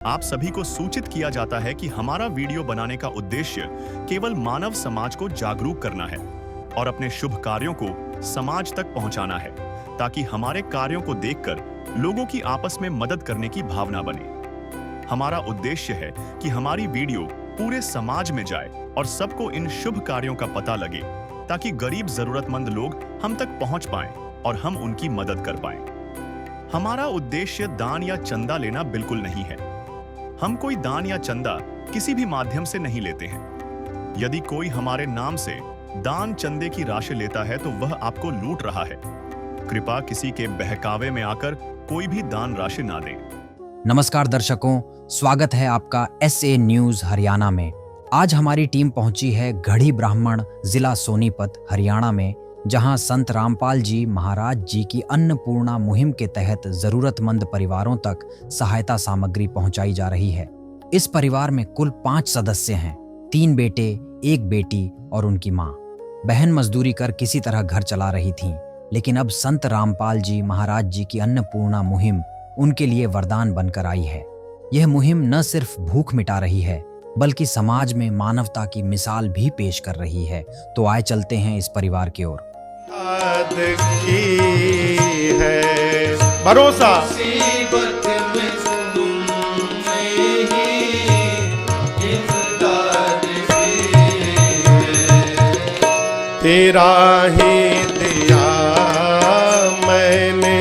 आप सभी को सूचित किया जाता है कि हमारा वीडियो बनाने का उद्देश्य केवल मानव समाज को जागरूक करना है और अपने शुभ कार्यों को समाज तक पहुंचाना है, ताकि हमारे कार्यों को देखकर लोगों की आपस में मदद करने की भावना बने। हमारा उद्देश्य है कि हमारी वीडियो पूरे समाज में जाए और सबको इन शुभ कार्यों का पता लगे, ताकि गरीब जरूरतमंद लोग हम तक पहुंच पाएं और हम उनकी मदद कर पाएं। हमारा उद्देश्य दान या चंदा लेना बिल्कुल नहीं है। हम कोई दान या चंदा किसी भी माध्यम से नहीं लेते हैं। यदि कोई हमारे नाम से दान चंदे की राशि लेता है तो वह आपको लूट रहा है। कृपया किसी के बहकावे में आकर कोई भी दान राशि ना दें। नमस्कार दर्शकों, स्वागत है आपका SA न्यूज हरियाणा में। आज हमारी टीम पहुंची है गढ़ी ब्राह्मण जिला सोनीपत हरियाणा में, जहां संत रामपाल जी महाराज जी की अन्नपूर्णा मुहिम के तहत जरूरतमंद परिवारों तक सहायता सामग्री पहुंचाई जा रही है। इस परिवार में कुल 5 सदस्य हैं, 3 बेटे, 1 बेटी और उनकी मां। बहन मजदूरी कर किसी तरह घर चला रही थीं, लेकिन अब संत रामपाल जी महाराज जी की अन्नपूर्णा मुहिम उनके लिए वरदान बनकर आई है। यह मुहिम न सिर्फ भूख मिटा रही है, बल्कि समाज में मानवता की मिसाल भी पेश कर रही है। तो आए चलते हैं इस परिवार की ओर। की है भरोसा तेरा ही दिया मैंने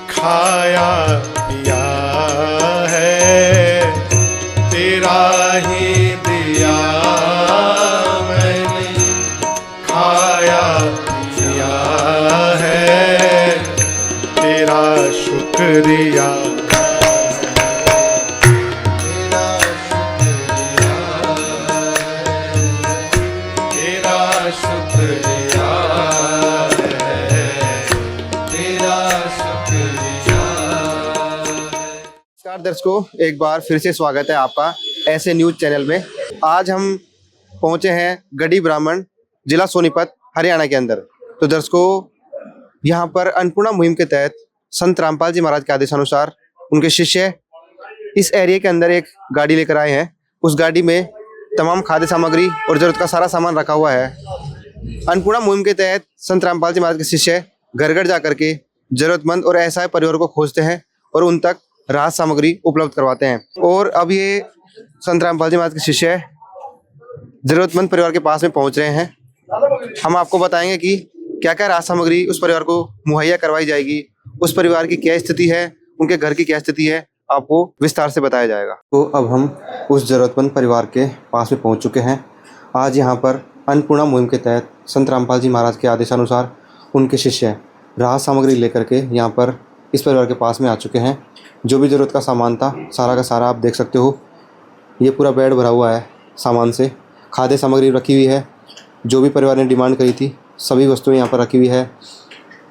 खाया पिया है, तेरा ही दिया मैंने खाया है, तेरा शुक्रिया, तेरा शुक्रिया है, तेरा शुक्रिया। नमस्कार दर्शकों, एक बार फिर से स्वागत है आपका ऐसे न्यूज चैनल में। आज हम पहुंचे हैं गढ़ी ब्राह्मण जिला सोनीपत हरियाणा के अंदर। तो दर्शकों, यहाँ पर अन्नपूर्णा मुहिम के तहत संत रामपाल जी महाराज के आदेशानुसार उनके शिष्य इस एरिया के अंदर एक गाड़ी लेकर आए हैं। उस गाड़ी में तमाम खाद्य सामग्री और जरूरत का सारा सामान रखा हुआ है। अन्नपूर्णा मुहिम के तहत संत रामपाल जी महाराज के शिष्य घर घर जाकर के जरूरतमंद और असहाय परिवारों को खोजते हैं और उन तक राहत सामग्री उपलब्ध करवाते हैं। और अब ये संत रामपाल जी महाराज के शिष्य जरूरतमंद परिवार के पास में पहुंच रहे हैं। हम आपको बताएंगे कि क्या क्या राहत सामग्री उस परिवार को मुहैया करवाई जाएगी, उस परिवार की क्या स्थिति है, उनके घर की क्या स्थिति है, आपको विस्तार से बताया जाएगा। तो अब हम उस जरूरतमंद परिवार के पास में पहुंच चुके हैं। आज यहाँ पर अन्नपूर्णा मुहिम के तहत संत रामपाल जी महाराज के आदेशानुसार उनके शिष्य राहत सामग्री लेकर के यहाँ पर इस परिवार के पास में आ चुके हैं। जो भी ज़रूरत का सामान था सारा का सारा आप देख सकते हो। ये पूरा बेड भरा हुआ है सामान से। खाद्य सामग्री रखी हुई है, जो भी परिवार ने डिमांड करी थी सभी वस्तुएं यहाँ पर रखी हुई है।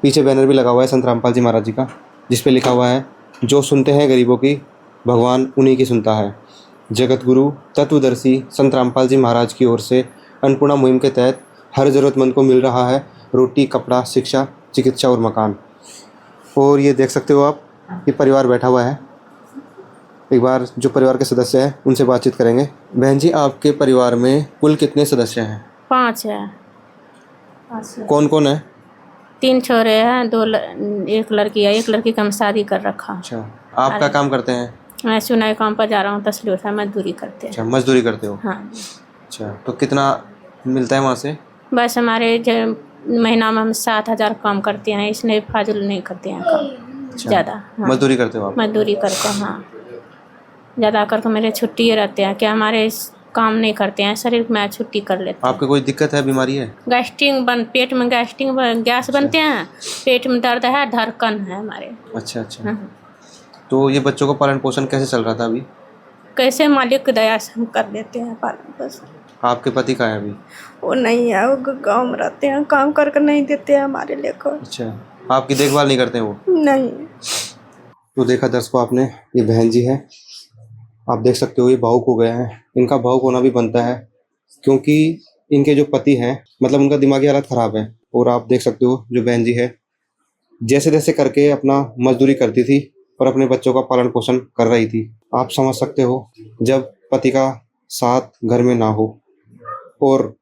पीछे बैनर भी लगा हुआ है संत रामपाल जी महाराज जी का, जिस पे लिखा हुआ है, जो सुनते हैं गरीबों की भगवान उन्हीं की सुनता है। जगत गुरु तत्वदर्शी संत रामपाल जी महाराज की ओर से अन्नपूर्णा मुहिम के तहत हर ज़रूरतमंद को मिल रहा है रोटी, कपड़ा, शिक्षा, चिकित्सा और मकान। और ये देख सकते हो आप, ये परिवार बैठा हुआ है। एक बार जो परिवार के सदस्य हैं उनसे बातचीत करेंगे। बहन जी, आपके परिवार में कुल कितने सदस्य हैं? 5 है। कौन कौन है? 3 छोरे हैं, 1 लड़की है। 1 लड़की का हम शादी कर रखा। अच्छा, आप क्या काम करते हैं? मैं सुनाई काम पर जा रहा हूँ, तस्लीर है, मजदूरी करते हैं। अच्छा, मजदूरी करते हो? हाँ। अच्छा, तो कितना मिलता है वहाँ से? बस हमारे महीना में हम 7,000 काम करते हैं, इसलिए फाजुल नहीं करते हैं काम। अच्छा, ज़्यादा। हाँ। मजदूरी करते हो आप? मजदूरी करते हैं, हाँ। ज़्यादा करके मेरे छुट्टी रहते हैं, क्या हमारे काम नहीं करते हैं, शरीर में छुट्टी कर लेते हैं। आपको कोई दिक्कत है, बीमारी है? पेट में गैस बनते हैं, पेट में दर्द है, धड़कन है हमारे। अच्छा अच्छा। हाँ। तो ये बच्चों का पालन पोषण कैसे चल रहा था अभी? कैसे मालिक की दया से हम कर लेते हैं पालन पोषण। आपके पति कहाँ है अभी? वो नहीं है, वो गाँव में रहते हैं, काम करके नहीं देते हैं हमारे लेकर। अच्छा, आपकी देखभाल नहीं करते हैं वो? नहीं। तो देखा दर्शकों आपने, ये बहन जी है, आप देख सकते हो ये भावुक हो गए हैं। इनका भावुक होना भी बनता है, क्योंकि इनके जो पति हैं, मतलब उनका दिमागी हालत ख़राब है। और आप देख सकते हो जो बहन जी है, जैसे तैसे करके अपना मजदूरी करती थी और अपने बच्चों का पालन पोषण कर रही थी। आप समझ सकते हो, जब पति का साथ घर में ना हो और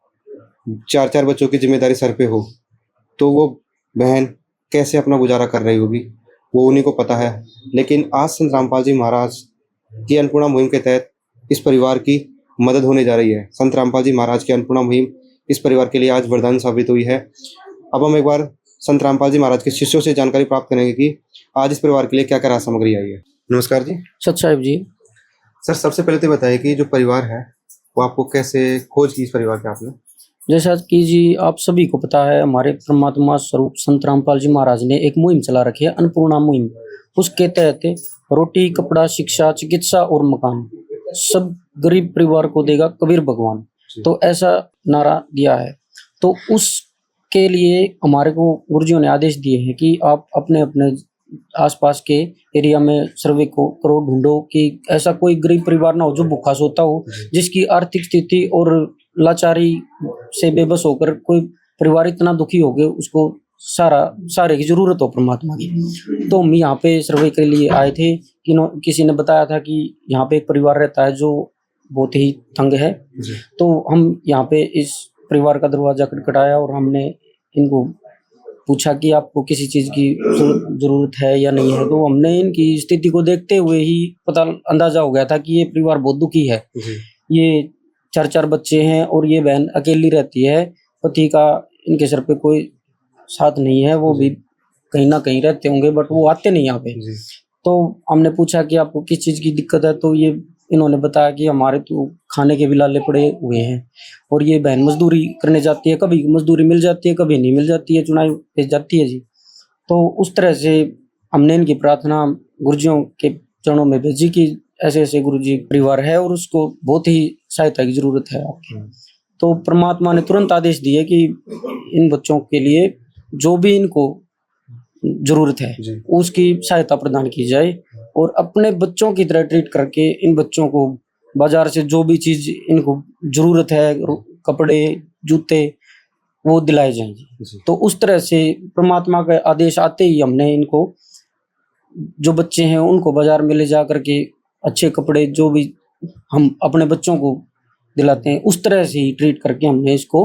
4-4 बच्चों की जिम्मेदारी सर पे हो, तो वो बहन कैसे अपना गुजारा कर रही होगी, वो उन्हीं को पता है। लेकिन आज संत रामपाल जी महाराज की अन्नपूर्णा मुहिम के तहत इस परिवार की मदद होने जा रही है। संत रामपाल जी महाराज की अन्नपूर्णा मुहिम इस परिवार के लिए आज वरदान साबित हुई है। अब हम एक बार संत रामपाल जी महाराज के शिष्यों से जानकारी प्राप्त करेंगे कि आज इस परिवार के लिए क्या क्या राहत सामग्री आई है। नमस्कार जी। सत साहिब जी। सर, सबसे पहले तो बताइए कि जो परिवार है वो आपको कैसे खोज की इस परिवार के आपने? जैसा कि जी आप सभी को पता है, हमारे परमात्मा स्वरूप संत रामपाल जी महाराज ने एक मुहिम चला रखी है, अन्नपूर्णा मुहिम। उसके तहत रोटी, कपड़ा, शिक्षा, चिकित्सा और मकान सब गरीब परिवार को देगा कबीर भगवान, तो ऐसा नारा दिया है। तो उसके लिए हमारे को गुरुजियों ने आदेश दिए हैं कि आप अपने अपने आसपास के एरिया में सर्वे को करो, ढूंढो कि ऐसा कोई गरीब परिवार ना हो जो भूखा सोता हो, जिसकी आर्थिक स्थिति और लाचारी से बेबस होकर कोई परिवार इतना दुखी हो गए उसको सारे की जरूरत हो परमात्मा की। तो हम यहाँ पे सर्वे के लिए आए थे कि किसी ने बताया था कि यहाँ पे एक परिवार रहता है जो बहुत ही तंग है। तो हम यहाँ पे इस परिवार का दरवाजा खटखटाया और हमने इनको पूछा कि आपको किसी चीज की जरूरत है या नहीं है। तो हमने इनकी स्थिति को देखते हुए ही अंदाजा हो गया था कि ये परिवार बहुत दुखी है। ये 4-4 बच्चे हैं और ये बहन अकेली रहती है, पति का इनके सर पे कोई साथ नहीं है, वो भी कहीं ना कहीं रहते होंगे बट वो आते नहीं यहाँ पे। तो हमने पूछा कि आपको किस चीज की दिक्कत है, तो ये इन्होंने बताया कि हमारे तो खाने के भी लाले पड़े हुए हैं और ये बहन मजदूरी करने जाती है, कभी मजदूरी मिल जाती है कभी नहीं मिल जाती है, चुनाई भेज जाती है जी। तो उस तरह से हमने इनकी प्रार्थना गुरुजियों के चरणों में भेजी कि ऐसे ऐसे गुरुजी परिवार है और उसको बहुत ही सहायता की जरूरत है आपकी। तो परमात्मा ने तुरंत आदेश दिए कि इन बच्चों के लिए जो भी इनको जरूरत है उसकी सहायता प्रदान की जाए और अपने बच्चों की तरह ट्रीट करके इन बच्चों को बाजार से जो भी चीज इनको जरूरत है, कपड़े, जूते, वो दिलाए जाएंगे। तो उस तरह से परमात्मा का आदेश आते ही हमने इनको, जो बच्चे हैं उनको बाजार में ले जा करके अच्छे कपड़े जो भी हम अपने बच्चों को दिलाते हैं उस तरह से ही ट्रीट करके हमने इसको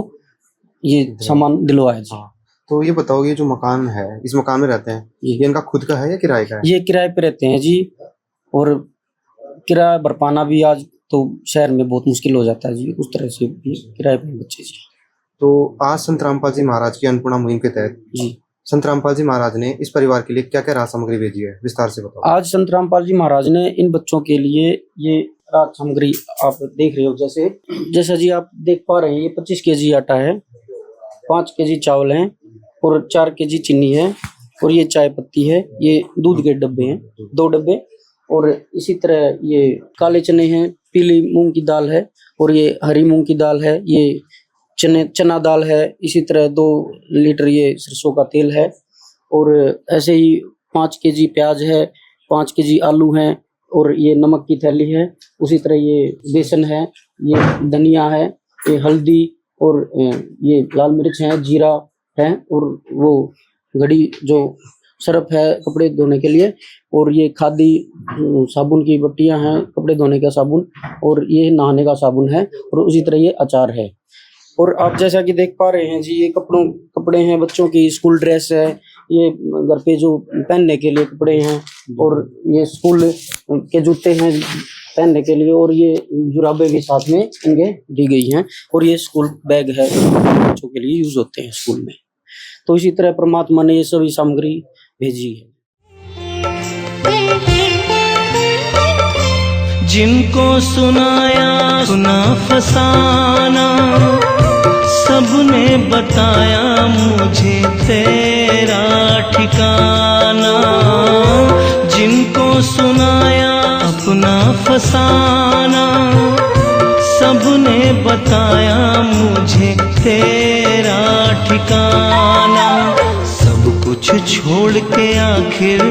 ये सामान दिलवाया जी। तो ये बताओ, ये जो मकान है, इस मकान में रहते हैं, ये इनका खुद का है या किराए का है? ये किराए पे रहते हैं जी, और किराया भर पाना भी आज तो शहर में बहुत मुश्किल हो जाता है जी, उस तरह से किराए पे बच्चे जी। तो आज संत रामपाल जी महाराज की अन्नपूर्णा मुहिम के तहत जी संत रामपाल जी महाराज ने इस परिवार के लिए क्या क्या राहत सामग्री भेजी है, विस्तार से बताओ। आज संत रामपाल जी महाराज ने इन बच्चों के लिए ये राहत सामग्री आप देख रहे हो, जैसा जी आप देख पा रहे हैं, ये 25 केजी आटा है, 5 केजी चावल है और 4 केजी चीनी है और ये चाय पत्ती है, ये दूध के डब्बे हैं 2 डब्बे, और इसी तरह ये काले चने हैं, पीली मूंग की दाल है और ये हरी मूंग की दाल है, ये चना दाल है, इसी तरह 2 लीटर ये सरसों का तेल है और ऐसे ही 5 केजी प्याज है, 5 केजी आलू हैं और ये नमक की थैली है, उसी तरह ये बेसन है, ये धनिया है, ये हल्दी और ये लाल मिर्च है, जीरा है और वो घड़ी जो सर्फ है कपड़े धोने के लिए, और ये खादी साबुन की बट्टियां हैं, कपड़े धोने का साबुन, और ये नहाने का साबुन है और उसी तरह ये अचार है। और आप जैसा कि देख पा रहे हैं जी, ये कपड़े हैं बच्चों की, स्कूल ड्रेस है, ये घर पे जो पहनने के लिए कपड़े हैं और ये स्कूल के जूते हैं पहनने के लिए, और ये जुराबे भी साथ में इनके दी गई हैं, और ये स्कूल बैग है बच्चों के लिए यूज होते हैं स्कूल में। तो इसी तरह परमात्मा ने ये सभी सामग्री भेजी है। जिनको सुनाया सुना फसाना, सबने बताया मुझे तेरा ठिकाना। जिनको सुनाया अपना फसाना, सबने बताया मुझे तेरा ठिकाना। सब कुछ छोड़ के आखिर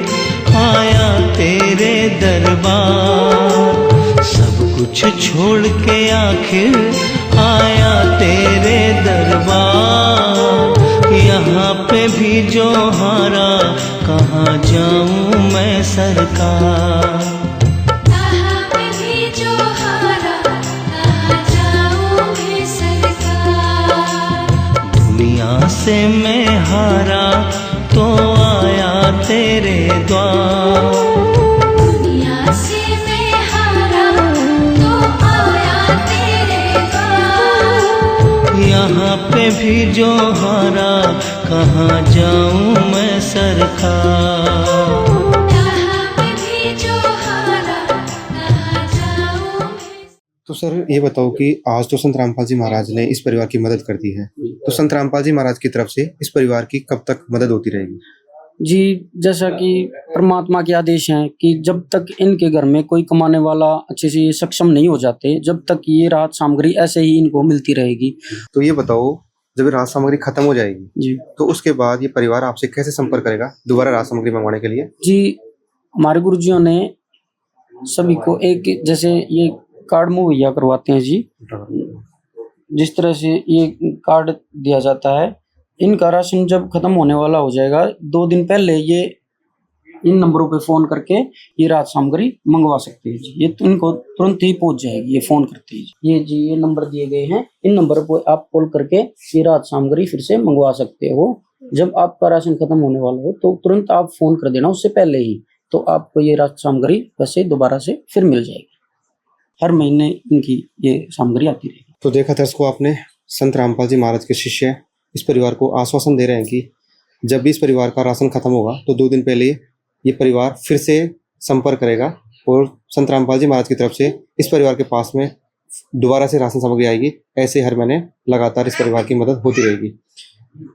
आया तेरे दरबार, सब कुछ छोड़ के आखिर आया तेरे दरबार। यहाँ पे भी जो हारा कहाँ जाऊं मैं सरकार। कहाँ पे भी जो हारा, कहाँ जाऊं मैं सरकार। दुनिया से मैं हारा तो आया तेरे द्वार। दुनिया से मैं हारा तो आया तेरे द्वार। यहाँ पे भी जो हारा कहाँ जाऊं मैं सरकार। कहाँ पे भी जो हारा, कहाँ जाऊं मैं। तो सर ये बताओ कि आज तो संत रामपाल जी महाराज ने इस परिवार की मदद कर दी है, तो संत रामपाल जी महाराज की तरफ से इस परिवार की कब तक मदद होती रहेगी? जी, जैसा कि परमात्मा के आदेश हैं कि जब तक इनके घर में कोई कमाने वाला अच्छे से सक्षम नहीं हो जाते, जब तक ये राहत सामग्री ऐसे ही इनको मिलती रहेगी। तो ये बताओ, जब ये राहत सामग्री खत्म हो जाएगी जी तो उसके बाद ये परिवार आपसे कैसे संपर्क करेगा दोबारा राहत सामग्री मंगवाने के लिए? जी, हमारे गुरुजियों ने सभी को एक जैसे ये कार्ड मुहैया करवाते हैं जी। जिस तरह से ये कार्ड दिया जाता है, इनका राशन जब खत्म होने वाला हो जाएगा 2 दिन पहले ये इन नंबरों पे फोन करके ये राहत सामग्री मंगवा सकते हैं जी। ये तो इनको तुरंत ही पहुंच जाएगी, ये फोन करते हैं जी। ये जी ये नंबर दिए गए हैं, इन नंबर पर आप कॉल करके ये राहत सामग्री फिर से मंगवा सकते हो। जब आपका राशन खत्म होने वाला हो तो तुरंत आप फोन कर देना उससे पहले ही, तो आपको ये राहत सामग्री वैसे दोबारा से फिर मिल जाएगी। हर महीने इनकी ये सामग्री आती रहेगी। तो देखा दर्शकों आपने, संत रामपाल जी महाराज के शिष्य इस परिवार को आश्वासन दे रहे हैं कि जब भी इस परिवार का राशन खत्म होगा तो 2 दिन पहले ये परिवार फिर से संपर्क करेगा और संत रामपाल जी महाराज की तरफ से इस परिवार के पास में दोबारा से राशन सामग्री आएगी। ऐसे हर महीने लगातार इस परिवार की मदद होती रहेगी।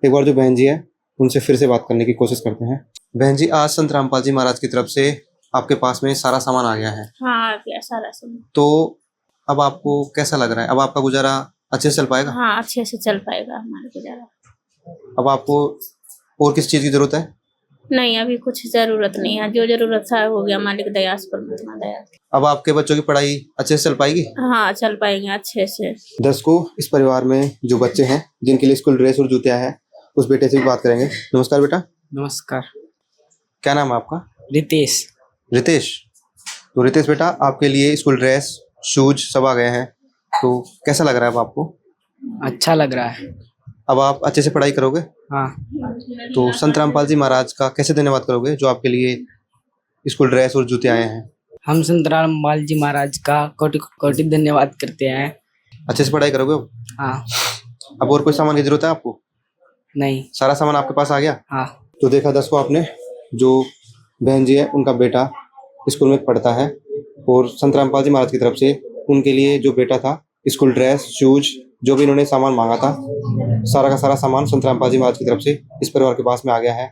एक बार जो बहन जी है उनसे फिर से बात करने की कोशिश करते हैं। बहन जी, आज संत रामपाल जी महाराज की तरफ से आपके पास में सारा सामान आ गया है, हाँ, आ गया सारा सामान। तो अब आपको कैसा लग रहा है? अब आपका गुजारा अच्छे से चल पाएगा? हाँ, अच्छे से चल पाएगा हमारा गुजारा। अब आपको और किस चीज की जरूरत है? नहीं, अभी कुछ जरूरत नहीं है, जो जरूरत था हो गया, मालिक दया से, परमात्मा दया से। अब आपके बच्चों की पढ़ाई अच्छे से चल पाएगी? हाँ, चल पाएंगे अच्छे से। दर्शकों, इस परिवार में जो बच्चे हैं जिनके लिए स्कूल ड्रेस और जूतियां हैं, उस बेटे से भी बात करेंगे। नमस्कार बेटा। नमस्कार। क्या नाम है आपका? रितेश। रितेश। तो रितेश बेटा, आपके लिए स्कूल ड्रेस, शूज सब आ गए हैं, तो कैसा लग रहा है अब आपको? अच्छा लग रहा है। अब आप अच्छे से पढ़ाई करोगे? हाँ। तो संत रामपाल जी महाराज का कैसे धन्यवाद करोगे जो आपके लिए स्कूल ड्रेस और जूते आए हैं? हम संत रामपाल जी महाराज का कोटि कोटि धन्यवाद करते हैं। अच्छे से पढ़ाई करोगे अब? हाँ। अब और कोई सामान की जरूरत है आपको? नहीं। सारा सामान आपके पास आ गया? हाँ। तो देखा दर्शकों आपने, जो बहन जी है उनका बेटा स्कूल में पढ़ता है और संत रामपाल जी महाराज की तरफ से उनके लिए जो बेटा था, स्कूल ड्रेस, शूज, जो भी इन्होंने सामान मांगा था, सारा का सारा सामान संत रामपाल जी महाराज की तरफ से इस परिवार के पास में आ गया है।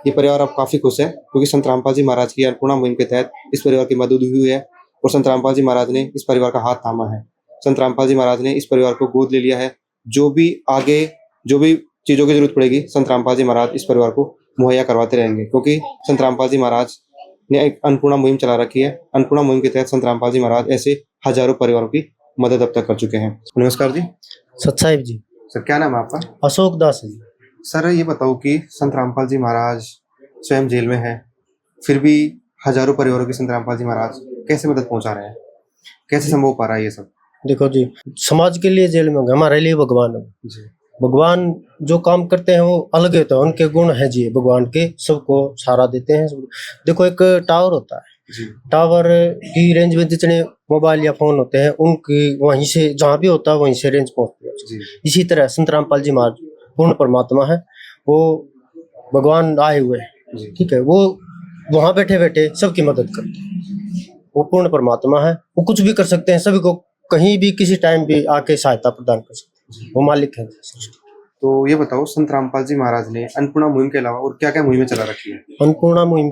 ये परिवार अब काफी खुश है क्योंकि संत रामपाल जी महाराज की अन्नपूर्णा मुहिम के तहत इस परिवार की मदद हुई है और संत रामपाल जी महाराज ने इस परिवार का हाथ थामा है। संत रामपाल जी महाराज ने इस परिवार को गोद ले लिया है। जो भी आगे जो भी चीजों की जरूरत पड़ेगी, संत रामपाल जी महाराज इस परिवार को मुहैया करवाते रहेंगे, क्योंकि संत रामपाल जी महाराज ने एक अन्नपूर्णा मुहिम चला रखी है। अन्नपूर्णा मुहिम के तहत संत रामपाल जी महाराज ऐसे हजारों परिवारों की मदद अब तक कर चुके हैं। नमस्कार जी। सतसाहिब जी। सर, क्या नाम है आपका? अशोक दास जी। सर, ये बताओ कि संत रामपाल जी महाराज स्वयं जेल में है, फिर भी हजारों परिवारों की संत रामपाल जी महाराज कैसे मदद पहुंचा रहे हैं? कैसे संभव हो पा रहा है ये सब? देखो जी, समाज के लिए जेल में हमारे लिए भगवान है जी। भगवान जो काम करते हैं वो अलग होता है, उनके गुण हैं जी भगवान के, सबको सहारा देते हैं। देखो, एक टावर होता है जी। टावर की रेंज में जितने मोबाइल या फोन होते हैं उनकी वहीं से जहाँ भी होता है वहीं से रेंज पहुंचती है। इसी तरह संत रामपाल जी महाराज पूर्ण परमात्मा है, वो भगवान आए हुए हैं, ठीक है, वो वहां बैठे बैठे सबकी मदद करते हैं। वो पूर्ण परमात्मा है, वो कुछ भी कर सकते हैं, सभी को कहीं भी किसी टाइम भी आके सहायता प्रदान कर सकते हैं, वो मालिक है। तो ये बताओ, संत रामपाल जी महाराज ने अन्नपूर्णा मुहिम के अलावा और क्या क्या मुहिमें चला रखी है? अन्नपूर्णा मुहिम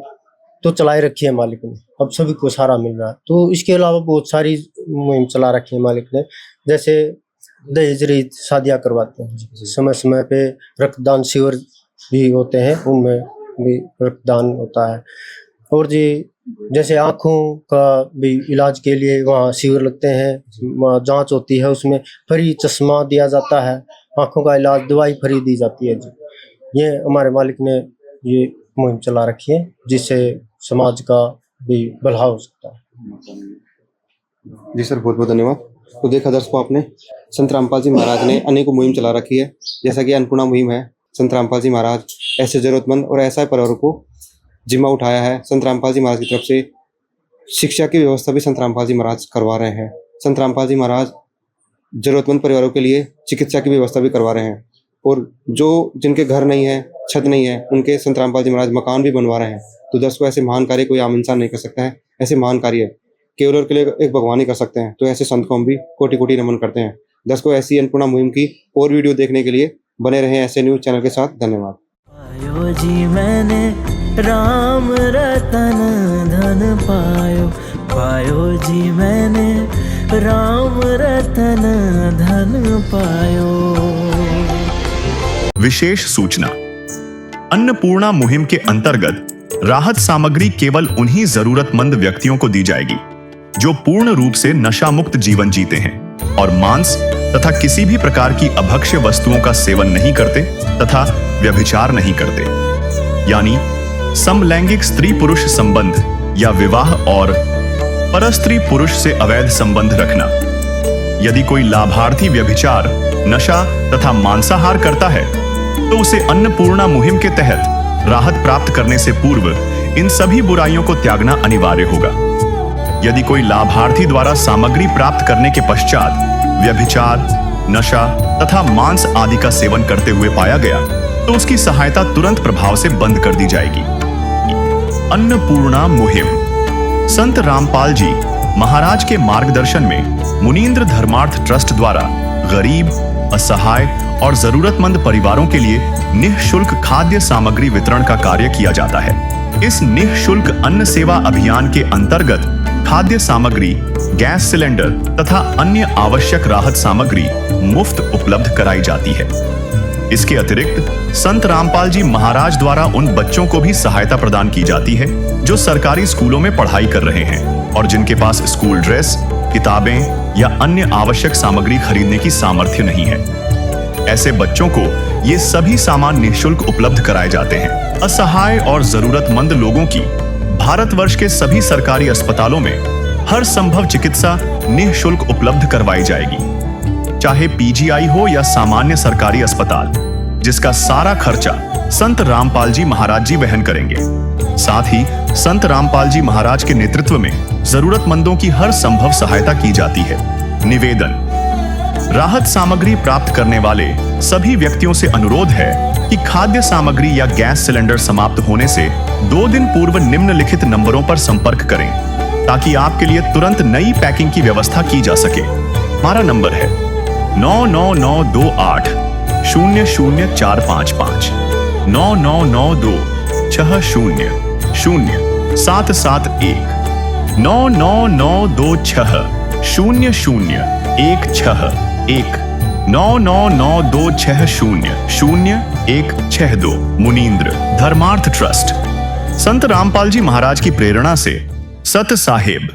तो चलाई रखी है मालिक ने, अब सभी को सहारा मिल रहा है। तो इसके अलावा बहुत सारी मुहिम चला रखी है मालिक ने, जैसे दहेज रहित शादियां करवाते हैं, समय समय पे रक्तदान शिविर भी होते हैं, उनमें भी रक्तदान होता है। और जी जैसे आँखों का भी इलाज के लिए वहाँ शिविर लगते हैं, जांच होती है, उसमें फ्री चश्मा दिया जाता है, आँखों का इलाज, दवाई फ्री दी जाती है जी। ये हमारे मालिक ने ये मुहिम चला रखी है, जिससे समाज का भी भला हो सकता है। जी सर, बहुत बहुत धन्यवाद। तो देखा दर्शकों, आपने संत रामपाल जी महाराज ने अनेकों मुहिम चला रखी है, जैसा कि अन्नपूर्णा मुहिम है। संत रामपाल जी महाराज ऐसे जरूरतमंद और ऐसा परिवारों को जिम्मा उठाया है। संत रामपाल जी महाराज की तरफ से शिक्षा की व्यवस्था भी संत रामपाल जी महाराज करवा रहे हैं। संत रामपाल जी महाराज जरूरतमंद परिवारों के लिए चिकित्सा की व्यवस्था भी करवा रहे हैं, और जो जिनके घर नहीं है, छत नहीं है, उनके संत रामपाल जी महाराज मकान भी बनवा रहे हैं। तो दर्शकों, ऐसे महान कार्य कोई आम इंसान नहीं कर सकता है। ऐसे महान कार्य केवल और केवल एक भगवान ही कर सकते हैं। तो ऐसे संत को हम भी कोटि कोटि नमन करते हैं। दर्शकों, ऐसी अन्नपूर्णा मुहिम की और वीडियो देखने के लिए बने रहें ऐसे न्यूज चैनल के साथ। धन्यवाद। पायो जी मैंने राम रतन धन पायो, पायो जी मैंने राम रतन धन पायो। विशेष सूचना, अन्नपूर्णा मुहिम के अंतर्गत राहत सामग्री केवल उन्हीं जरूरतमंद व्यक्तियों को दी जाएगी जो पूर्ण रूप से नशा मुक्त जीवन जीते हैं और मांस तथा किसी भी प्रकार की अभक्ष्य वस्तुओं का सेवन नहीं करते तथा व्यभिचार नहीं करते, यानी समलैंगिक स्त्री पुरुष संबंध या विवाह और परस्त्री पुरुष से अवैध संबंध रखना। यदि कोई लाभार्थी व्यभिचार, नशा तथा मांसाहार करता है तो उसे अन्नपूर्णा मुहिम के तहत राहत प्राप्त करने से पूर्व इन सभी बुराइयों को त्यागना अनिवार्य होगा। यदि कोई लाभार्थी द्वारा सामग्री प्राप्त करने के पश्चात व्यभिचार, नशा तथा मांस आदि का सेवन करते हुए पाया गया तो उसकी सहायता तुरंत प्रभाव से बंद कर दी जाएगी। अन्नपूर्णा मुहिम संत रामपाल जी महाराज के मार्गदर्शन में मुनींद्र धर्मार्थ ट्रस्ट द्वारा गरीब, असहाय और जरूरतमंद परिवारों के लिए निःशुल्क खाद्य सामग्री वितरण का कार्य किया जाता है। इस निःशुल्क अन्न सेवा अभियान के अंतर्गत खाद्य सामग्री, गैस सिलेंडर तथा अन्य आवश्यक राहत सामग्री मुफ्त उपलब्ध कराई जाती है। इसके अतिरिक्त संत रामपाल जी महाराज द्वारा उन बच्चों को भी सहायता प्रदान की जाती है जो सरकारी स्कूलों में पढ़ाई कर रहे हैं और जिनके पास स्कूल ड्रेस, किताबें या अन्य आवश्यक सामग्री खरीदने की सामर्थ्य नहीं है। ऐसे बच्चों को ये सभी सामान निःशुल्क उपलब्ध कराए जाते हैं। असहाय और जरूरतमंद लोगों की भारतवर्ष के सभी सरकारी अस्पतालों में हर संभव चिकित्सा निःशुल्क उपलब्ध करवाई जाएगी, चाहे पीजीआई हो या सामान्य सरकारी अस्पताल, जिसका सारा खर्चा संत रामपाल जी महाराज जी वहन करेंगे। साथ ही संत रामपाल जी महाराज के नेतृत्व में जरूरतमंदों की हर संभव सहायता की जाती है। निवेदन, राहत सामग्री प्राप्त करने वाले सभी व्यक्तियों से अनुरोध है कि खाद्य सामग्री या गैस सिलेंडर समाप्त होने से 2 दिन पूर्व निम्नलिखित नंबरों पर संपर्क करें ताकि आपके लिए तुरंत नई पैकिंग की व्यवस्था की जा सके। हमारा नंबर है 99928 00455 9992 60 0771 99926 0016 99926000162 मुनींद्र धर्मार्थ ट्रस्ट। संत रामपाल जी महाराज की प्रेरणा से सत साहिब